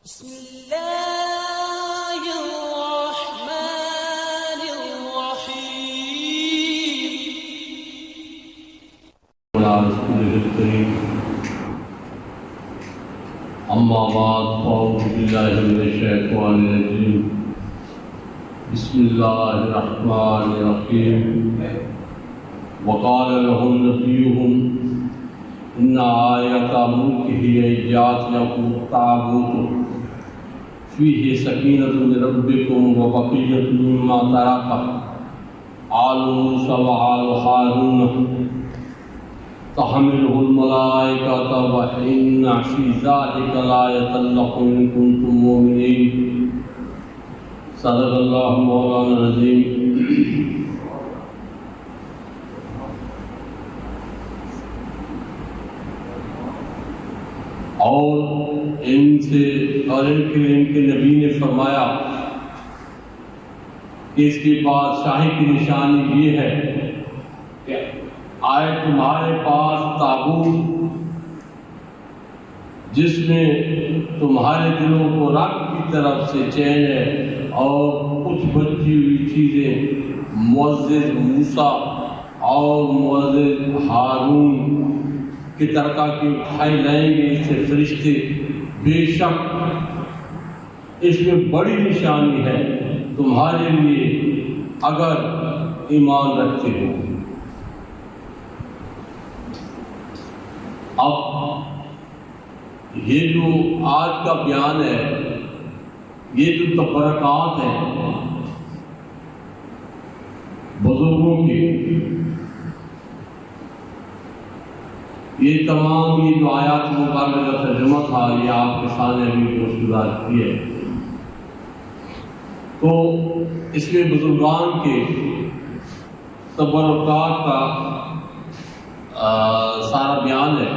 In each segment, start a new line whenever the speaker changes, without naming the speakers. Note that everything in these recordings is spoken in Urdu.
بسم اللہ الرحمن الرحیم
اما بعد فاعوذ باللہ من الشیطان الرجیم بسم اللہ الرحمن الرحیم وقال لهم نبیهم ان آیۃ ملکہ یأتیکم التابوت فیہ سکینۃ من ربکم وبقیۃ مما ترک آل موسیٰ وآل ہارون تحملہ الملائکۃ وإن فی ذلک لآیۃ لکم إن کنتم مؤمنین۔ صدق اللہ مولانا العظیم۔ اور ان کے نبی نے فرمایا کہ اس کی بادشاہی کی نشانی یہ ہے کہ آئے تمہارے پاس تابوت جس میں تمہارے دلوں کو رب کی طرف سے چین ہے اور کچھ بچی ہوئی چیزیں معزز موسیٰ اور معزز ہارون کی ترکہ کی اٹھائی لائیں گے اس سے فرشتے، بے شک اس میں بڑی نشانی ہے تمہارے لیے اگر ایمان رکھتے ہو۔ اب یہ جو آج کا بیان ہے، یہ جو تبرکات ہیں بزرگوں کے، یہ تمام یہ جو آیات مبارکہ کا ترجمہ تھا یہ آپ کے سامنے ابھی گزار کی ہے، تو اس میں بزرگان کے تبرکات کا سارا بیان ہے،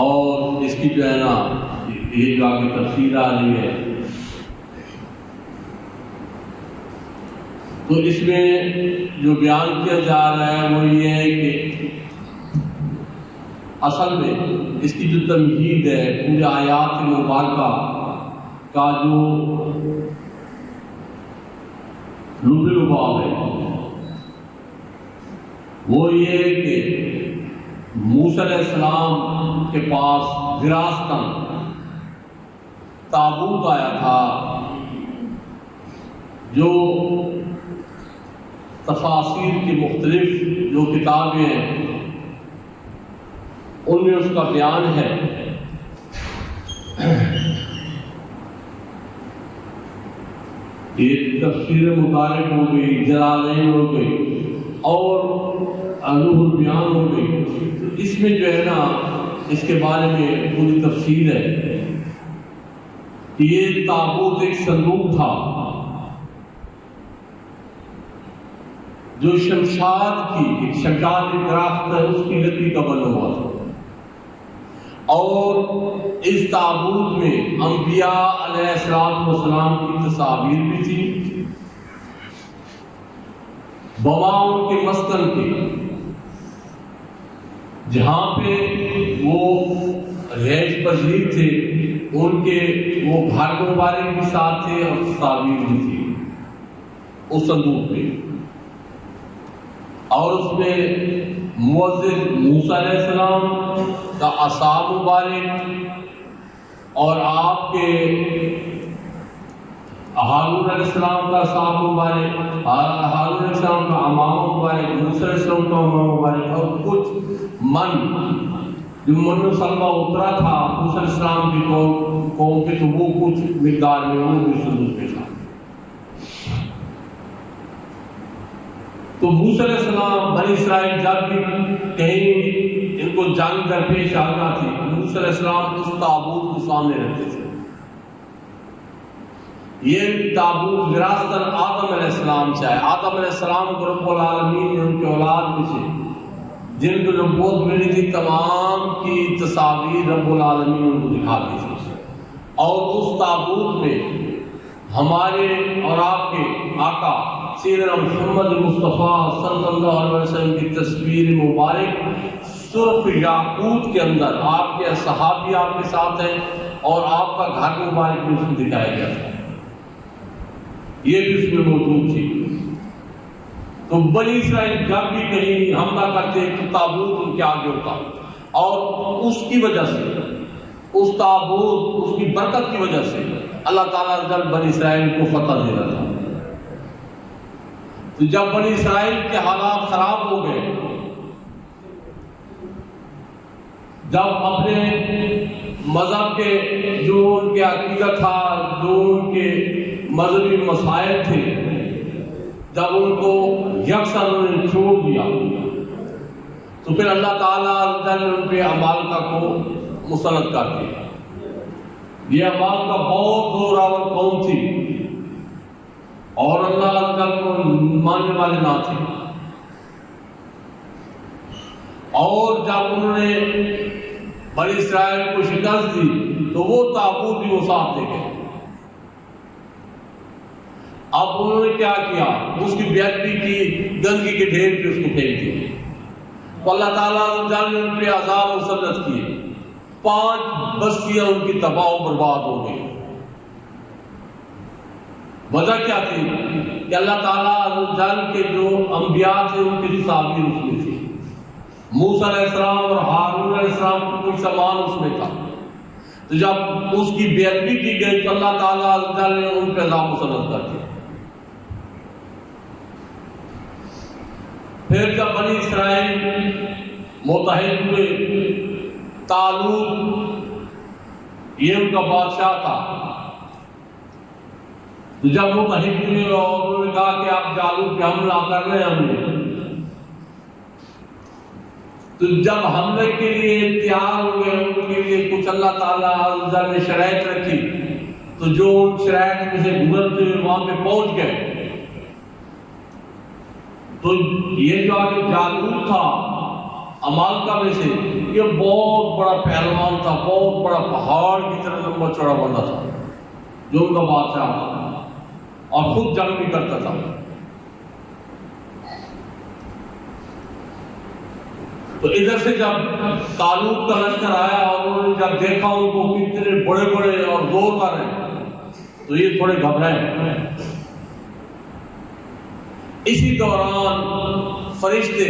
اور اس کی جو ہے نا یہ جو آگے تفصیل آ رہی ہے، تو اس میں جو بیان کیا جا رہا ہے وہ یہ ہے کہ اصل میں اس کی جو تمہید ہے پورے آیات مبارکہ کا جو لب لباب ہے وہ یہ ہے کہ موسیٰ علیہ السلام کے پاس وراثتاً تابوت آیا تھا جو تفاسیر کی مختلف جو کتابیں ہیں ان میں اس کا بیان ہے۔ ایک تفسیر مبارک ہو گئی، جلالین ہو گئی اور روح البیان ہو گئی، تو اس میں جو ہے نا اس کے بارے میں پوری تفصیل ہے کہ یہ تابوت ایک صندوق تھا جو شمشاد کی ایک درخت ہے اس کی لکڑی کا بنا ہوا تھا، اور اس تابوت میں انبیاء علیہ السلام کی تصاویر بھی تھی، بواؤں کے مسکن کی جہاں پہ وہ رہائش پذیر تھے ان کے وہ گھر مبارک بھی ساتھ تھے اور تصاویر بھی تھی اس صندوق میں، اور اس میں معزز موسیٰ علیہ السلام کا عصا مبارک اور آپ کے ہارون علیہ السلام کا عصا مبارک، ہارون علیہ السلام کا امامہ مبارک، موسیٰ علیہ السلام کا امامہ مبارک، اور کچھ من جو من سلمہ اترا تھا موسیٰ علیہ السلام کی قوم کے، تو وہ کچھ مقدار میں وہ بھی صندوق میں تھا۔ تو موسیٰ علیہ السلام بنی اسرائیل جب بھی کہیں ان کو جنگ درپیش آ جاتی موسیٰ علیہ السلام اس تابوت کو سامنے رکھتے تھے۔ یہ تابوت وراثتاً آدم علیہ السلام سے ہے، آدم علیہ السلام کو رب العالمین نے ان کے اولاد میں سے جن کو نبوت ملی تھی تمام کی تصاویر رب العالمین ان کو دکھاتی تھی، اور اس تابوت میں ہمارے اور آپ کے آقا سیدنا محمد مصطفیٰ صلی اللہ علیہ وسلم کی تصویر مبارک سرخ یاقوت کے اندر، آپ کے صحابی آپ کے ساتھ ہیں اور آپ کا گھر مبارک بھی اس میں دکھایا گیا تھا، یہ بھی اس میں موجود تھی۔ تو بنی اسرائیل جب بھی کہیں حملہ کرتے تو تابوت ان کے آگے ہوتا، اور اس کی وجہ سے، اس تابوت، اس کی برکت کی وجہ سے اللہ تعالیٰ جب بنی اسرائیل کو فتح دے رہا تھا۔ تو جب بنی اسرائیل کے حالات خراب ہو گئے، جب اپنے مذہب کے جو ان کے عقیدہ تھا، جو ان کے مذہبی مسائل تھے، جب ان کو یکساں انہوں نے چھوڑ دیا، تو پھر اللہ تعالیٰ نے ان پہ عمالقہ کو مسلط کر دیا۔ یہ عمالقہ بہت زوراور قوم تھی اور اللہ تعالیٰ کو ماننے والے نہ تھے، اور جب انہوں نے بنی اسرائیل کو شکست دی تو وہ تابوت بھی وہ ساتھ لے گئے۔ اب انہوں نے کیا کیا؟ اس کی بے ادبی کی، گندگی کے ڈھیر پہ اس کو پھینک دیا۔ تو اللہ تعالیٰ نے ان پہ عذاب مسلط کیے، 5 بستیاں ان کی تباہ و برباد ہو گئی۔ وجہ کیا تھی؟ کہ اللہ تعالیٰ کے جو انبیاء تھے ان کی تعبیر اس میں تھی، موسیٰ علیہ السلام اور ہارون علیہ السلام کو کوئی سامان اس میں تھا۔ تو جب اس کی بے ادبی کی گئی تو اللہ تعالیٰ نے ان پہ عذاب مسلط کر دیا۔ پھر جب بنی اسرائیل متحد ہوئے، طالوت یہ ان کا بادشاہ تھا، تو جب متحد ہوئے اور انہوں نے کہا کہ آپ جالوت پہ حملہ کر رہے ہیں، ہم نے تو جب حملے کے لیے تیار ہوئے، ان کے لیے کچھ اللہ تعالیٰ نے شرائط رکھی، تو جو ان شرائط میں سے گزرتے ہوئے وہاں پہ پہنچ گئے، تو یہ جو آگے جالوت تھا عمالقہ میں سے، یہ بہت بڑا پہلوان تھا، بہت بڑا پہاڑ کی طرح لمبا چوڑا بندہ تھا، جو ان کا بادشاہ تھا اور خود جنگ بھی کرتا تھا۔ تو ادھر سے جب طالوت کا لشکر آیا اور انہوں نے جب دیکھا ان کو کتنے بڑے بڑے اور زوردار ہیں، تو یہ تھوڑے گھبرائے۔ اسی دوران فرشتے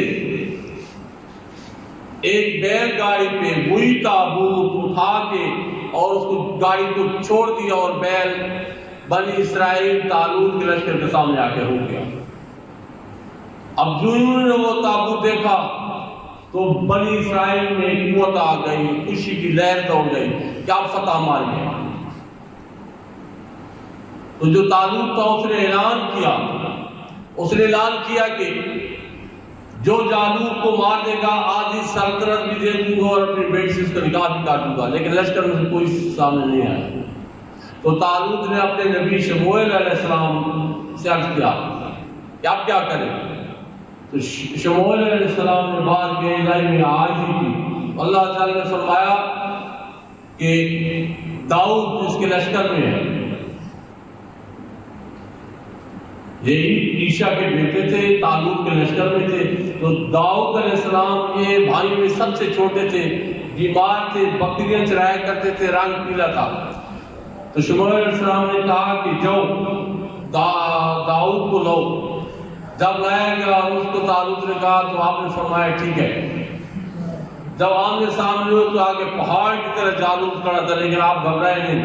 ایک بیل گاڑی پہ وہی تابوت اٹھا کے اور اس کو گاڑی کو چھوڑ دیا، اور بیل بنی اسرائیل طالوت کے لشکر کے سامنے آ کے رک گیا۔ اب جو انہوں نے وہ تابوت دیکھا تو بنی اسرائیل میں قوت آ گئی، خوشی کی لہر دوڑ گئی کہ اب فتح ہماری ہے۔ تو جو طالوت تھا اس نے اعلان کیا کہ جو جالوت کو مار دے گا آدھی سلطنت بھی دے دوں گا اور اپنی بیٹی سے اس کا نکاح بھی کاٹوں گا، لیکن لشکر میں سے کوئی سامنے نہیں آیا۔ تو طالوت نے اپنے نبی شموئیل علیہ السلام سے عرض کیا کہ آپ کیا کریں؟ تو شموئیل علیہ السلام نے بات کے الہی میں عاجزی کی، اللہ تعالیٰ نے فرمایا کہ داؤد اس کے لشکر میں ہے۔ یہ عیشا کے بیٹے تھے، طالوت کے لشکر میں تھے۔ تو داؤد علیہ السلام یہ بھائیوں میں سب سے چھوٹے تھے، بیمار تھے، بکریاں چرایا کرتے تھے، رنگ پیلا تھا۔ تو شموئیل علیہ السلام نے کہا کہ جاؤ داؤد کو لو۔ جب لایا گیا اس کو طالوت نے کہا تو آپ نے فرمایا ٹھیک ہے۔ جب آمنے سامنے ہو تو آگے پہاڑ کی طرح جالوت کھڑا تھا، لیکن آپ گھبرائے نہیں۔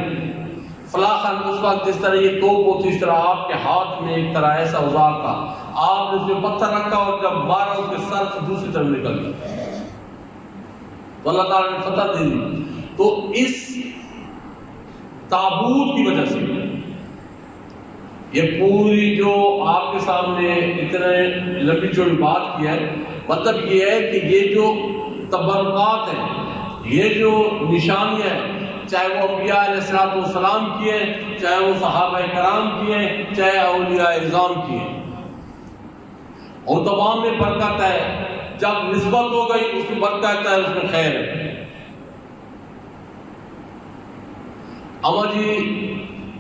فلاخن اس وقت جس طرح یہ توپ ہوتی، اس طرح آپ کے ہاتھ میں ایک طرح ایسا اوزار تھا، آپ نے اس میں پتھر رکھا اور جب مارا اس کے سر سے دوسری طرف نکل گیا، تو اللہ تعالیٰ نے فتح دے دی۔ تو اس تابوت کی وجہ سے یہ پوری جو آپ کے سامنے اتنے لمبی چوڑی بات کی ہے، مطلب یہ ہے کہ یہ جو تبرکات ہیں، یہ جو نشانیاں ہیں، چاہے وہ انبیاء علیہ السلام کی ہیں، چاہے وہ صحابہ کرام کی ہیں، چاہے اولیاء اعظام کی ہیں، اور تمام میں برکت ہے۔ جب نسبت ہو گئی اس میں برکت ہے، اس میں خیر ہے۔ اما جی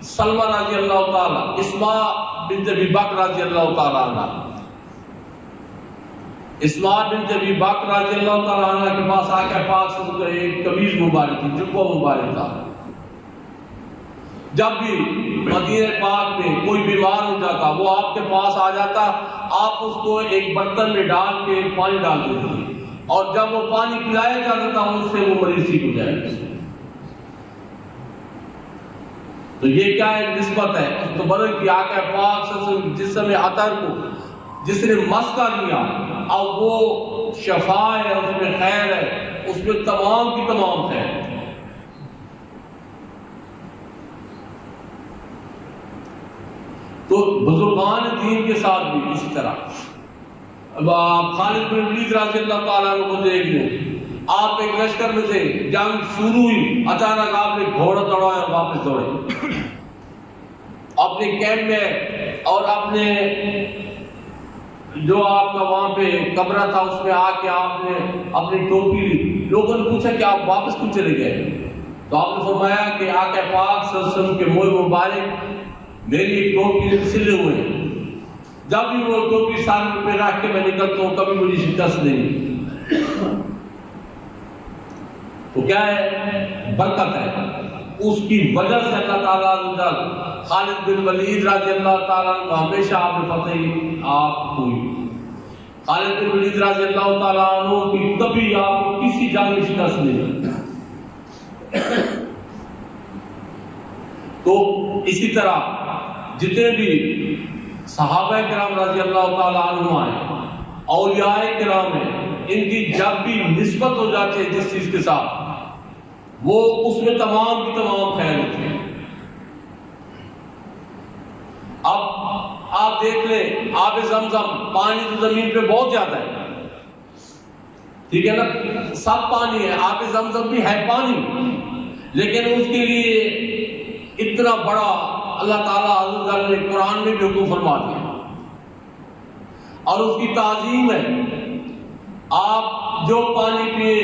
سلمہ رضی اللہ تعالیٰ، اسماء بنت ابی بکر رضی اللہ تعالیٰ عنہ، اسماء بنت ابی بکر رضی اللہ تعالیٰ عنہ کے پاس آ کے پاک سے ایک قمیض مبارک تھی، جبہ مبارک تھا، جب بھی مدینہ پاک میں کوئی بیمار ہو جاتا وہ آپ کے پاس آ جاتا، آپ اس کو ایک برتن میں ڈال کے پانی ڈال دیتے تھے، اور جب وہ پانی پلایا جاتا تھا اس سے وہ مریض ٹھیک ہو جائے۔ تو یہ کیا ہے؟ نسبت ہے اس تبرک کی۔ آقا پاک صلی اللہ علیہ وسلم جسم عطر کو جس نے مس کر لیا، اب وہ شفا ہے، اس میں خیر ہے، اس میں تمام کی تمام خیر ہے۔ تو بزرگان دین کے ساتھ بھی اسی طرح۔ اب آپ خالد بن ولید رضی اللہ تعالیٰ عنہ کو دیکھ لیں، آپ ایک لشکر میں تھے، جنگ شروع ہوئی، اچانک آپ نے گھوڑا دوڑایا اور واپس دوڑے اپنے کیمپ میں، اور اپنے جو آپ کا وہاں پہ کمرہ تھا اس میں آ کے آپ نے اپنی ٹوپی لی۔ لوگوں نے پوچھا کہ آپ واپس کیوں چلے گئے؟ تو آپ نے فرمایا کہ آقا پاک صلی اللہ علیہ وسلم کے منہ مبارک میری ایک ٹوپی سلے ہوئے ہیں، جب بھی وہ ٹوپی سامنے پہ رکھ کے میں نکلتا ہوں کبھی مجھے شکست نہیں۔ تو کیا ہے؟ برکت ہے، اس کی وجہ سے اللہ تعالیٰ خالد بن ولید رضی اللہ تعالیٰ عنہ ہمیشہ آپ نے فتح آپ ہوئی۔ خالد بن ولید رضی اللہ تعالیٰ عنہ کی کبھی آپ کو کسی جنگ میں شکست نہیں۔ تو اسی طرح جتنے بھی صحابہ کرام رضی اللہ تعالیٰ عنہ ہیں، اولیاء کرام ہیں، ان کی جب بھی نسبت ہو جاتی ہے جس چیز کے ساتھ، وہ اس میں تمام کی تمام خیر ہوتی ہے۔ اب آپ دیکھ لیں، آب زمزم، پانی تو زمین پہ بہت زیادہ ہے، ٹھیک ہے نا، سب پانی ہے، آب زمزم بھی ہے پانی، لیکن اس کے لیے اتنا بڑا اللہ تعالیٰ حضرت نے قرآن میں بھی حکم فرما دیا، اور اس کی تعظیم ہے۔ آپ جو پانی پیئے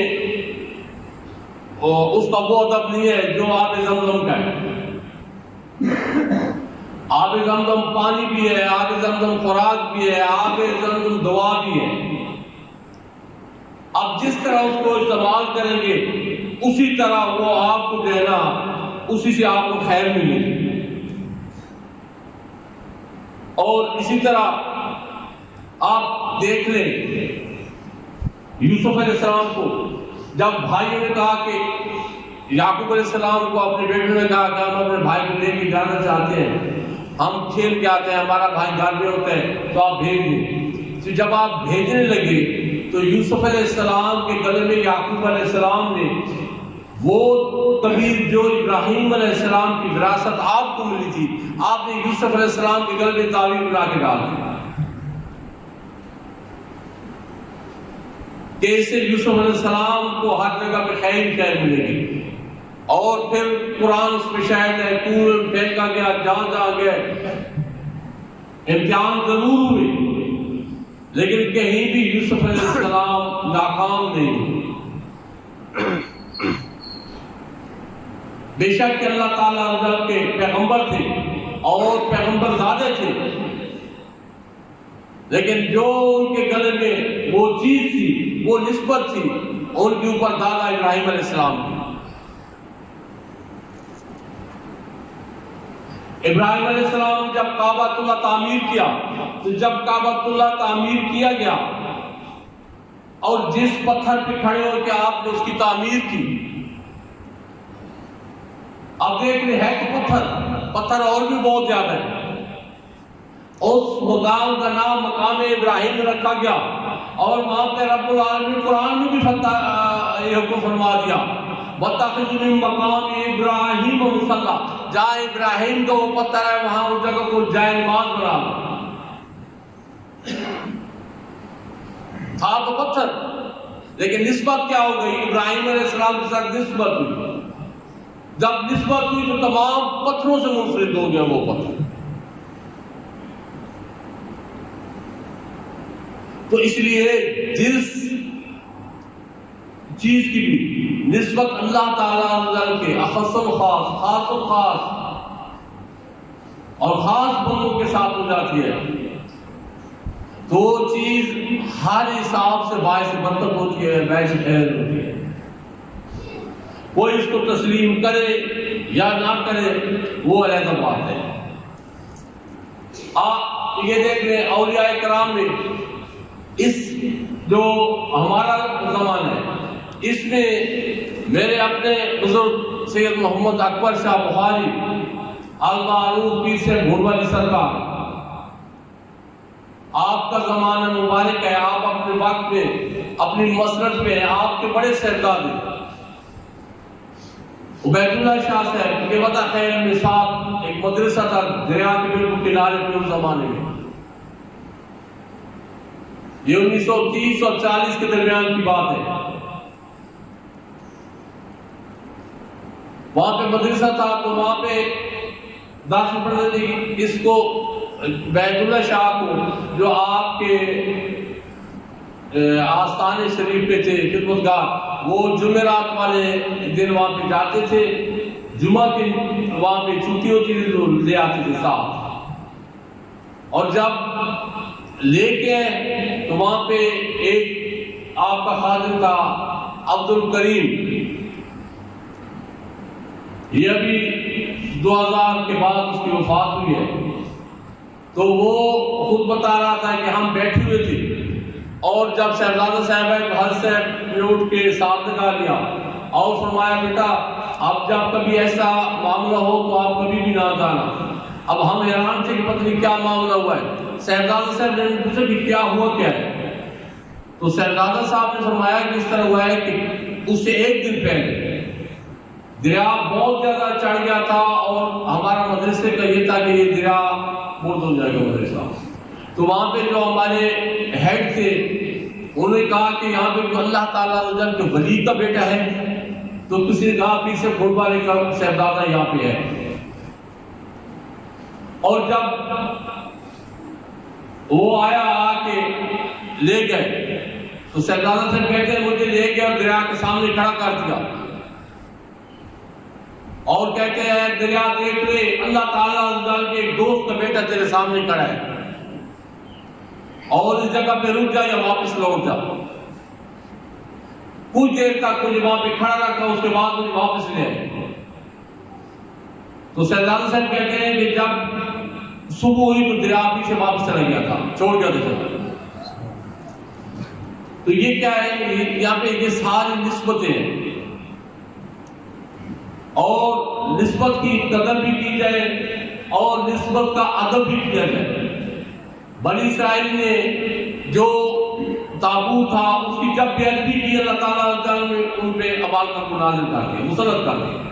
اس کا وہ ادب نہیں ہے جو آب زمزم کا ہے۔ آب زمزم پانی بھی ہے، آب زمزم خوراک بھی ہے، آب زمزم دعا بھی ہے۔ اب جس طرح اس کو استعمال کریں گے اسی طرح وہ آپ کو دینا، اسی سے آپ کو خیر ملے گی۔ اور اسی طرح آپ دیکھ لیں یوسف علیہ السلام کو جب بھائیوں نے کہا کہ یعقوب علیہ السلام کو اپنے بیٹوں نے کہا کہ ہم اپنے بھائی کو لے کے جانا چاہتے ہیں، ہم کھیل کے آتے ہیں، ہمارا بھائی گھر میں ہوتا ہے، تو آپ بھیج دیں۔ تو جب آپ بھیجنے لگے تو یوسف علیہ السلام کے گلے میں یعقوب علیہ السلام نے وہ تعبیر جو ابراہیم علیہ السلام کی وراثت آپ کو ملی تھی، آپ نے یوسف علیہ السلام کے گلے میں تعبیر بنا کے ڈال دی کہ اس سے یوسف علیہ السلام کو ہر جگہ پہ خیر خیر ملے گی۔ اور پھر قرآن اس پہ شاہد ہے، کور پھینکا گیا، جہاں جہاں گئے، امتحان ضرور ہوئے، لیکن کہیں بھی یوسف علیہ السلام ناکام نہیں ہوئے۔ بے شک کہ اللہ تعالیٰ کے پیغمبر تھے اور پیغمبر زیادہ تھے، لیکن جو ان کے گلے میں وہ چیز تھی، وہ نسبت تھی ان کے اوپر دادا ابراہیم علیہ السلام کی۔ ابراہیم علیہ السلام نے جب کعبہ اللہ تعمیر کیا، تو جب کعبہ اللہ تعمیر کیا گیا اور جس پتھر پہ کھڑے ہو کے آپ نے اس کی تعمیر کی، اب دیکھ رہے ہیں تو پتھر اور بھی بہت زیادہ ہے، اس مقام کا نام مقام ابراہیم رکھا گیا، اور وہاں پہ رب العالمین قرآن میں بھی یہ حکم فرما دیا، وَاتَّخِذُوا مِن مَّقَامِ إِبْرَاهِيمَ مُصَلًّى، جہاں ابراہیم کا وہ پتھر ہے وہاں اس جگہ کو جائے نماز بنا لو۔ تھا تو پتھر، لیکن نسبت کیا ہو گئی؟ ابراہیم علیہ السلام کے ساتھ نسبت ہوئی، جب نسبت ہوئی تو تمام پتھروں سے منفرد ہو گیا وہ پتھر۔ تو اس لیے جس چیز کی بھی نسبت اللہ تعالیٰ کے اخص الخاص، خاص الخاص اور خاص بندوں کے ساتھ ہو جاتی ہے تو وہ چیز ہر حساب سے باعث برکت ہوتی ہے، باعث خیر ہوتی ہے۔ کوئی اس کو تسلیم کرے یا نہ کرے وہ علیحدہ بات ہے۔ آپ یہ دیکھ لیں اولیاء کرام میں اس جو ہمارا زمانہ ہے اس میں میرے اپنے بزرگ سید محمد اکبر شاہ بخاری المعروف پیر سے بھوروالی سرکار، آپ کا زمانہ مبارک ہے، آپ اپنے وقت میں اپنی مسرت میں آپ کے بڑے سردار ہیں۔ عبید اللہ شاہ صاحب کے وطا خیر میں ساتھ ایک مدرسہ تھا دریا کے بالکل کنارے پہ اس زمانے میں، یہ 1930 اور 40 کے درمیان کی بات ہے۔ وہاں پہ مدرسہ تھا تو وہاں پہ داخل پڑھنے لگی اس کو عبید اللہ شاہ کو جو آپ کے آستانے شریف پہ تھے خدمتگار، وہ جمعرات والے دن وہاں پہ جاتے تھے، جمعہ کے وہاں پہ چھٹی ہوتی تھی تو لے آتے تھے ساتھ، اور جب لے کے تو وہاں پہ ایک آپ کا خادم تھا عبد الکریم، یہ ابھی 2000 کے بعد اس کی وفات ہوئی ہے، تو وہ خود بتا رہا تھا کہ ہم بیٹھے ہوئے تھے اور جب صاحبزادہ صاحب گھر سے اٹھ کے ساتھ لگا لیا اور فرمایا بیٹا اب جب کبھی ایسا معاملہ ہو تو آپ کبھی بھی نہ جانا۔ اب ہم حیران تھے کہ پتہ نہیں کیا معاملہ ہوا ہے۔ صاحبزادہ صاحب نے پوچھا کہ کیا ہوا کیا ہے، تو صاحبزادہ صاحب نے فرمایا کہ اس طرح ہوا ہے کہ اس سے ایک دن پہلے دریا بہت زیادہ چڑھ گیا تھا اور ہمارا مدرسے کا یہ تھا کہ یہ دریا بہت ہو جائے گا مدرسہ، تو وہاں پہ جو ہمارے ہیڈ تھے انہوں نے کہا کہ یہاں پہ جو اللہ تعالیٰ کے ولی کا بیٹا ہے، تو کسی نے کہا پیر سے بھوروالی کا صاحبزادہ یہاں پہ ہے، اور جب وہ آیا آ کے لے گئے تو صاحبزادہ سے کہتے ہیں مجھے لے گئے اور دریا کے سامنے کھڑا کر دیا اور کہتے ہیں دریا دیکھ لے اللہ تعالیٰ کے ایک دوست کا بیٹا تیرے سامنے کھڑا ہے اور اس جگہ پہ رک جا یا واپس لوٹ جا۔ کچھ دیر تک مجھے وہاں پہ کھڑا رکھا، اس کے بعد مجھے واپس لے آئے۔ تو صاحبزادہ صاحب کہتے ہیں کہ جب صبح ہوئی تو دریا پیچھے واپس چلا گیا تھا، چھوڑ گیا تھا۔ تو یہ کیا ہے، یہاں پہ یہ ساری نسبتیں ہیں اور نسبت کی قدر بھی کی جائے اور نسبت کا ادب بھی کیا جائے۔ بنی اسرائیل نے جو تابوت تھا اس کی جب بےادبی کی اللہ تعالیٰ نے ان پہ ابال کا نازل کر دیا، مسلط کر دیا۔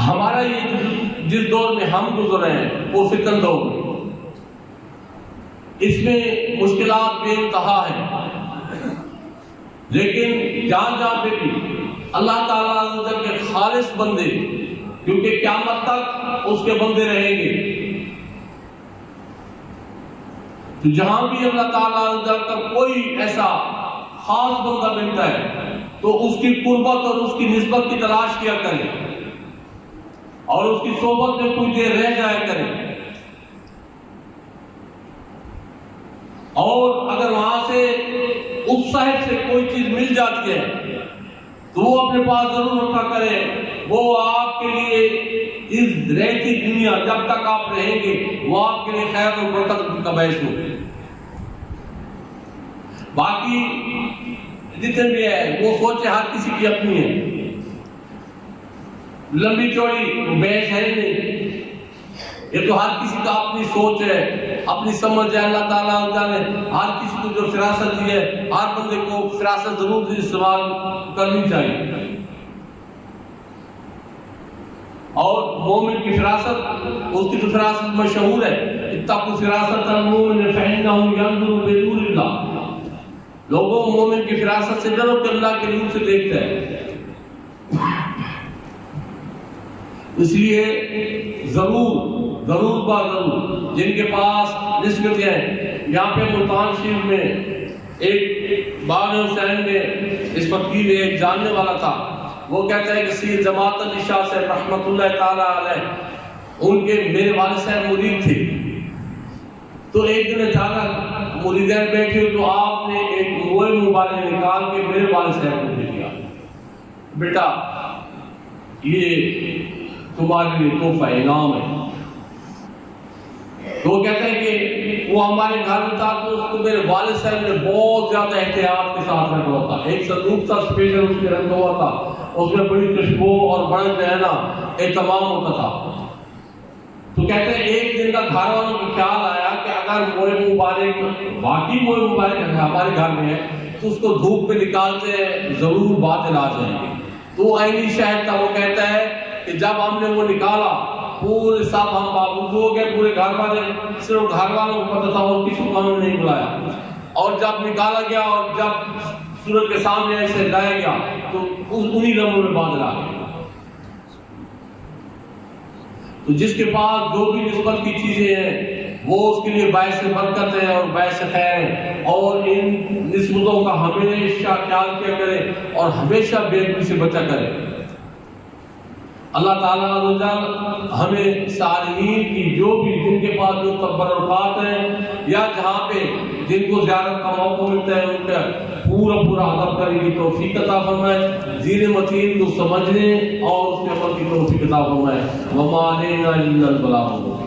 ہمارا یہ جس دور میں ہم گزر رہے ہیں وہ فتن دور میں، اس میں مشکلات بے انتہا ہیں، لیکن جہاں جہاں پہ بھی اللہ تعالیٰ کے خالص بندے، کیونکہ قیامت تک اس کے بندے رہیں گے، تو جہاں بھی اللہ تعالیٰ کا کوئی ایسا خاص بندہ ملتا ہے تو اس کی قربت اور اس کی نسبت کی تلاش کیا کریں اور اس کی صحبت میں کچھ دیر رہ جایا کریں، اور اگر وہاں سے اس صاحب سے کوئی چیز مل جاتی ہے تو وہ اپنے پاس ضرور رکھا کرے، وہ آپ کے لیے اس رہتی دنیا جب تک آپ رہیں گے وہ آپ کے لیے خیر اور برکت کا باعث ہو۔ باقی جتنے بھی ہے وہ سوچے ہر کسی کی اپنی ہے، لمبی چوڑی بحث ہے نہیں، یہ تو ہر کسی کا اپنی سوچ ہے، اپنی سمجھ ہے۔ اللہ تعالیٰ نے ہر کسی کو جو فراست دی ہے، ہر بندے کو فراست ضرور استعمال کرنی چاہیے، اور مومن کی فراست، اس کی تو فراست مشہور ہے، اتقوا فراست المؤمن فإنه ينظر بنور اللہ، لوگوں مومن کی فراست سے ڈرو کہ اللہ کے نور سے دیکھتا ہے۔ اس لیے ضرور با ضرور جن کے پاس نسبتیں ہیں، یہاں پہ ملتان شریف میں ایک باغ حسین میں اس فقیر ایک جاننے والا تھا، وہ کہتا ہے کہ سید جماعت علی شاہ صاحب رحمۃ اللہ تعالی علیہ ان کے میرے والد صاحب مرید تھے، تو ایک دن اچانک مریدین بیٹھے تو آپ نے ایک موئے مبارک نکال کے میرے والد صاحب کو دے دیا، بیٹا یہ تمہارے لیے تحفہ انعام ہے۔ تو وہ کہتے ہیں کہ وہ ہمارے گھر میں تھا تو اس کو میرے والد صاحب نے بہت زیادہ احتیاط کے ساتھ رکھا ہوا تھا، ایک صندوق تھا اسپیشل اس میں رکھا ہوا تھا، اس میں بڑی خوشبو اور بڑا جو ہے نا اہتمام ہوتا تھا۔ تو کہتے ہیں ایک دن کا گھر والوں کو خیال آیا کہ اگر موئے مبارک واقعی موئے مبارک ہمارے گھر میں ہے تو اس کو دھوپ پہ نکالتے ضرور باطل آ جائیں گے۔ تو عینی شہد تھا، وہ کہتا ہے کہ جب ہم نے وہ نکالا پورے سب ہم بابود ہو گئے، پورے گھر والے، صرف گھر والوں کو پتہ تھا اور کسی کو ہم نے نہیں بلایا۔ اور جب نکالا گیا اور جب سورج کے سامنے ایسے لایا گیا تو انہی لمحوں میں بادل آ گئے۔ تو جس کے پاس جو بھی نسبت کی چیزیں ہیں وہ اس کے لیے باعث برکت ہے اور باعث خیر ہے، اور ان نسبتوں کا ہمیشہ خیال کیا کرے اور ہمیشہ بے ادبی سے بچا کرے۔ اللہ تعالیٰ عز و جل ہمیں صالحین کی جو بھی جن کے پاس جو تبرکات ہیں یا جہاں پہ جن کو زیارت کا موقع ملتا ہے ان کا پورا ادب کرنے کی توفیق عطا فرمائے، ذیل متین کو سمجھنے اور اس کے عمل کی توفیق عطا فرمائے۔ وما علینا الا البلاغ۔